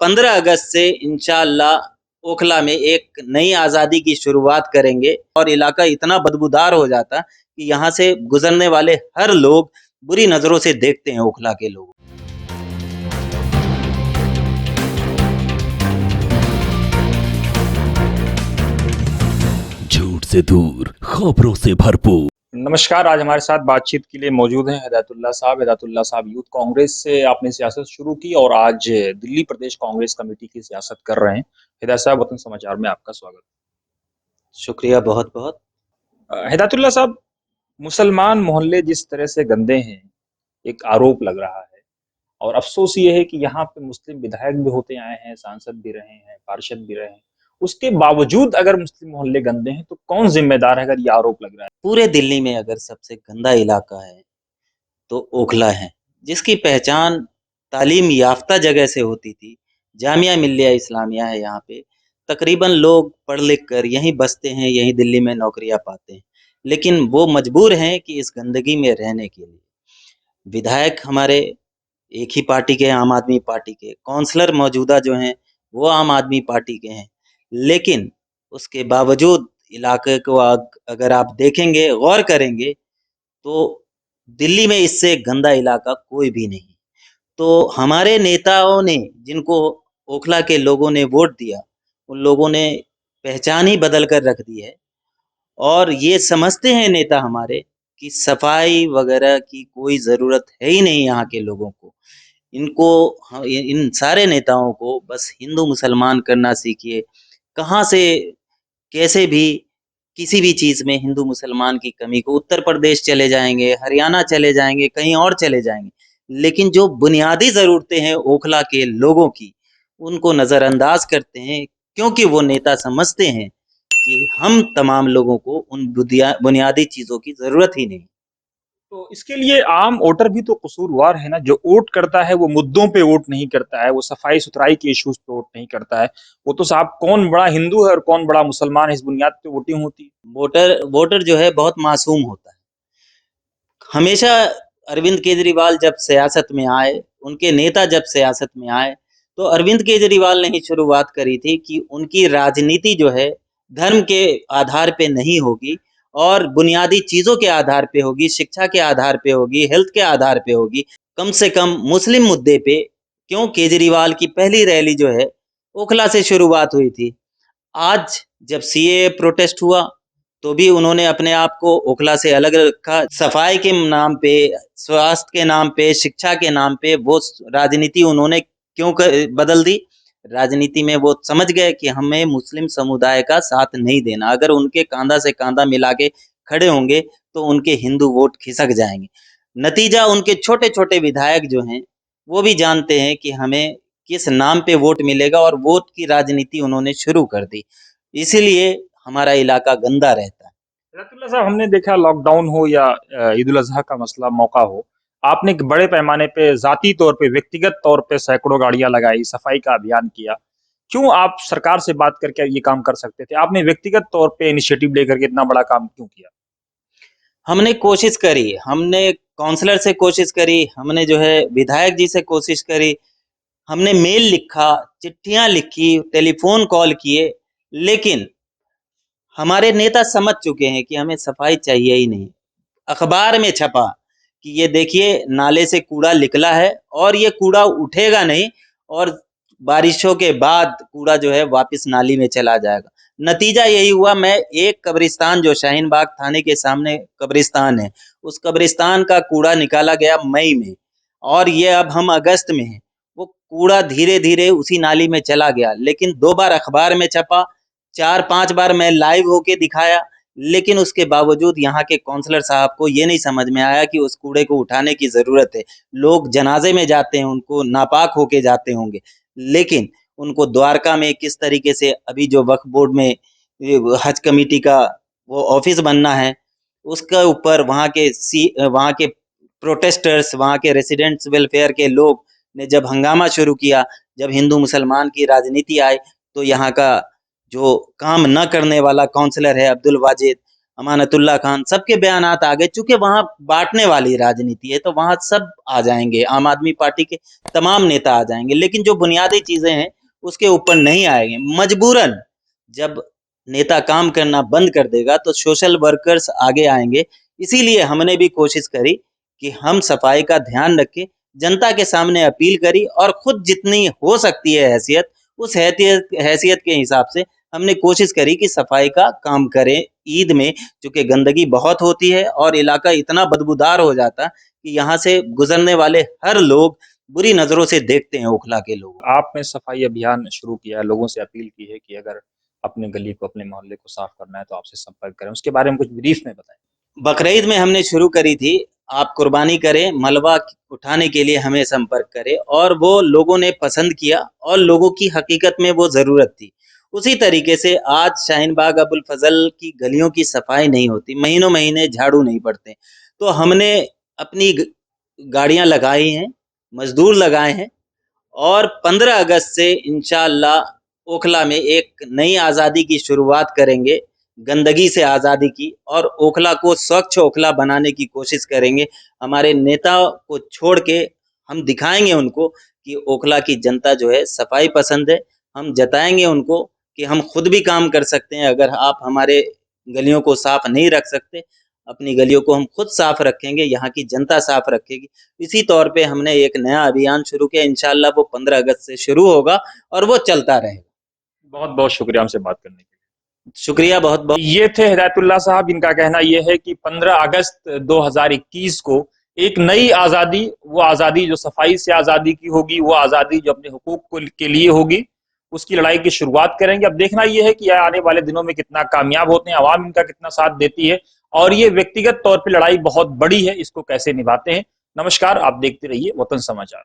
15 अगस्त से इंशाअल्लाह ओखला में एक नई आज़ादी की शुरुआत करेंगे और इलाका इतना बदबूदार हो जाता कि यहाँ से गुजरने वाले हर लोग बुरी नज़रों से देखते हैं ओखला के लोग। झूठ से दूर, खबरों से भरपूर। नमस्कार। आज हमारे साथ बातचीत के लिए मौजूद हैं हिदायतुल्लाह साहब यूथ कांग्रेस से आपने सियासत शुरू की और आज दिल्ली प्रदेश कांग्रेस कमेटी की सियासत कर रहे हैं। हिदायत साहब, वतन समाचार में आपका स्वागत। शुक्रिया बहुत बहुत। हिदायतुल्लाह साहब, मुसलमान मोहल्ले जिस तरह से गंदे हैं, एक आरोप लग रहा है और अफसोस ये है कि यहाँ पे मुस्लिम विधायक भी होते आए हैं, सांसद भी रहे हैं, पार्षद भी रहे हैं। उसके बावजूद अगर मुस्लिम मोहल्ले गंदे हैं तो कौन जिम्मेदार है अगर ये आरोप लग रहा है? पूरे दिल्ली में अगर सबसे गंदा इलाका है तो ओखला है, जिसकी पहचान तालीम याफ्ता जगह से होती थी। जामिया मिल्लिया इस्लामिया है यहाँ पे। तकरीबन लोग पढ़ लिख कर यहीं बसते हैं, यहीं दिल्ली में नौकरियां पाते हैं, लेकिन वो मजबूर हैं कि इस गंदगी में रहने के लिए। विधायक हमारे एक ही पार्टी के, आम आदमी पार्टी के। काउंसलर मौजूदा जो हैं वो आम आदमी पार्टी के हैं, लेकिन उसके बावजूद इलाके को अगर आप देखेंगे, गौर करेंगे, तो दिल्ली में इससे गंदा इलाका कोई भी नहीं। तो हमारे नेताओं ने, जिनको ओखला के लोगों ने वोट दिया, उन लोगों ने पहचान ही बदल कर रख दी है और ये समझते हैं नेता हमारे कि सफाई वगैरह की कोई ज़रूरत है ही नहीं यहाँ के लोगों को। इन सारे नेताओं को बस हिंदू मुसलमान करना सीखिए। कहाँ से कैसे भी किसी भी चीज़ में हिंदू मुसलमान की कमी को, उत्तर प्रदेश चले जाएंगे, हरियाणा चले जाएंगे, कहीं और चले जाएंगे, लेकिन जो बुनियादी ज़रूरतें हैं ओखला के लोगों की, उनको नज़रअंदाज करते हैं, क्योंकि वो नेता समझते हैं कि हम तमाम लोगों को उन बुनियादी चीज़ों की ज़रूरत ही नहीं। तो इसके लिए आम वोटर भी तो कसूरवार है ना। जो वोट करता है वो मुद्दों पे वोट नहीं करता है, वो सफाई सुथराई के इश्यूज पे वोट नहीं करता है। वो तो साहब कौन बड़ा हिंदू है और कौन बड़ा मुसलमान है, इस बुनियाद पे वोटिंग होती है। वोटर जो है बहुत मासूम होता है। हमेशा अरविंद केजरीवाल जब सियासत में आए, उनके नेता जब सियासत में आए, तो अरविंद केजरीवाल ने ही शुरुआत करी थी कि उनकी राजनीति जो है धर्म के आधार पे नहीं होगी और बुनियादी चीज़ों के आधार पे होगी, शिक्षा के आधार पे होगी, हेल्थ के आधार पे होगी, कम से कम मुस्लिम मुद्दे पे। क्यों केजरीवाल की पहली रैली जो है ओखला से शुरुआत हुई थी। आज जब सीएए प्रोटेस्ट हुआ तो भी उन्होंने अपने आप को ओखला से अलग रखा। सफाई के नाम पे, स्वास्थ्य के नाम पे, शिक्षा के नाम पे वो राजनीति उन्होंने क्यों बदल दी? राजनीति में वो समझ गए कि हमें मुस्लिम समुदाय का साथ नहीं देना। अगर उनके कांधा से कांधा मिला के खड़े होंगे तो उनके हिंदू वोट खिसक जाएंगे। नतीजा उनके छोटे छोटे विधायक जो हैं वो भी जानते हैं कि हमें किस नाम पे वोट मिलेगा और वोट की राजनीति उन्होंने शुरू कर दी। इसीलिए हमारा इलाका गंदा रहता है। रतुल्ला साहब, हमने देखा लॉकडाउन हो या ईद उल अजहा का मसला मौका हो, आपने एक बड़े पैमाने पे जाती तौर पे, व्यक्तिगत तौर पे सैकड़ों गाड़ियां लगाई, सफाई का अभियान किया। क्यों आप सरकार से बात करके ये काम कर सकते थे? आपने व्यक्तिगत तौर पे इनिशिएटिव लेकर के इतना बड़ा काम क्यों किया? हमने कोशिश करी, हमने काउंसलर से कोशिश करी, हमने जो है विधायक जी से कोशिश करी, हमने मेल लिखा, चिट्ठियां लिखी, टेलीफोन कॉल किए, लेकिन हमारे नेता समझ चुके हैं कि हमें सफाई चाहिए ही नहीं। अखबार में छपा कि ये देखिए नाले से कूड़ा निकला है और ये कूड़ा उठेगा नहीं और बारिशों के बाद कूड़ा जो है वापस नाली में चला जाएगा। नतीजा यही हुआ। मैं एक कब्रिस्तान जो शाहीन बाग थाने के सामने कब्रिस्तान है, उस कब्रिस्तान का कूड़ा निकाला गया मई में और ये अब हम अगस्त में हैं। वो कूड़ा धीरे धीरे उसी नाली में चला गया, लेकिन 2 बार अखबार में छपा, 4-5 बार मैं लाइव होके दिखाया, लेकिन उसके बावजूद यहाँ के काउंसलर साहब को ये नहीं समझ में आया कि उस कूड़े को उठाने की ज़रूरत है। लोग जनाजे में जाते हैं, उनको नापाक होके जाते होंगे, लेकिन उनको द्वारका में किस तरीके से अभी जो वक्फ बोर्ड में हज कमेटी का वो ऑफिस बनना है, उसके ऊपर वहाँ के प्रोटेस्टर्स, वहाँ के रेसिडेंट्स वेलफेयर के लोग ने जब हंगामा शुरू किया, जब हिंदू मुसलमान की राजनीति आई, तो यहाँ का जो काम न करने वाला काउंसलर है अब्दुल वाजिद, अमानतुल्लाह खान, सबके बयानात आ गए। चूँकि वहाँ बाँटने वाली राजनीति है, तो वहाँ सब आ जाएँगे, आम आदमी पार्टी के तमाम नेता आ जाएँगे, लेकिन जो बुनियादी चीज़ें हैं, उसके ऊपर नहीं आएँगे। मजबूरन जब नेता काम करना बंद कर देगा, तो सोशल वर्कर्स आगे आएँगे। इसीलिए हमने भी कोशिश करी कि हम सफाई का ध्यान रखें, जनता के सामने अपील करी और खुद जितनी हो सकती है हैसियत, उस हैसियत के हिसाब से हमने कोशिश करी कि सफाई का काम करें। ईद में चूँकि गंदगी बहुत होती है और इलाका इतना बदबूदार हो जाता कि यहाँ से गुजरने वाले हर लोग बुरी नज़रों से देखते हैं ओखला के लोग। आपने सफाई अभियान शुरू किया है, लोगों से अपील की है कि अगर अपने गली को, अपने मोहल्ले को साफ करना है तो आपसे संपर्क करें। उसके बारे में कुछ ब्रीफ में बताएं। बकरीद में हमने शुरू करी थी, आप कुर्बानी करें, मलबा उठाने के लिए हमें संपर्क करें, और वो लोगों ने पसंद किया और लोगों की हकीकत में वो ज़रूरत थी। उसी तरीके से आज शाहीन बाग अबुल फज़ल की गलियों की सफाई नहीं होती, महीनों महीने झाड़ू नहीं पड़ते। तो हमने अपनी गाड़ियाँ लगाई हैं, मज़दूर लगाए हैं, और 15 अगस्त से इंशाअल्लाह ओखला में एक नई आज़ादी की शुरुआत करेंगे, गंदगी से आज़ादी की, और ओखला को स्वच्छ ओखला बनाने की कोशिश करेंगे। हमारे नेता को छोड़ के हम दिखाएँगे उनको कि ओखला की जनता जो है सफाई पसंद है। हम जताएँगे उनको कि हम खुद भी काम कर सकते हैं, अगर आप हमारे गलियों को साफ नहीं रख सकते, अपनी गलियों को हम खुद साफ रखेंगे, यहाँ की जनता साफ रखेगी। इसी तौर पे हमने एक नया अभियान शुरू किया, इंशाअल्लाह वो 15 अगस्त से शुरू होगा और वो चलता रहेगा। बहुत-बहुत शुक्रिया हमसे बात करने के लिए। शुक्रिया बहुत-बहुत। ये थे हिदायतुल्लाह साहब, इनका कहना ये है कि 15 अगस्त 2021 को एक नई आज़ादी, वो आज़ादी जो सफाई से आज़ादी की होगी, वो आज़ादी जो अपने हुकूक के लिए होगी, उसकी लड़ाई की शुरुआत करेंगे। अब देखना ये है कि आने वाले दिनों में कितना कामयाब होते हैं, आवाम इनका कितना साथ देती है, और ये व्यक्तिगत तौर पे लड़ाई बहुत बड़ी है, इसको कैसे निभाते हैं। नमस्कार, आप देखते रहिए वतन समाचार।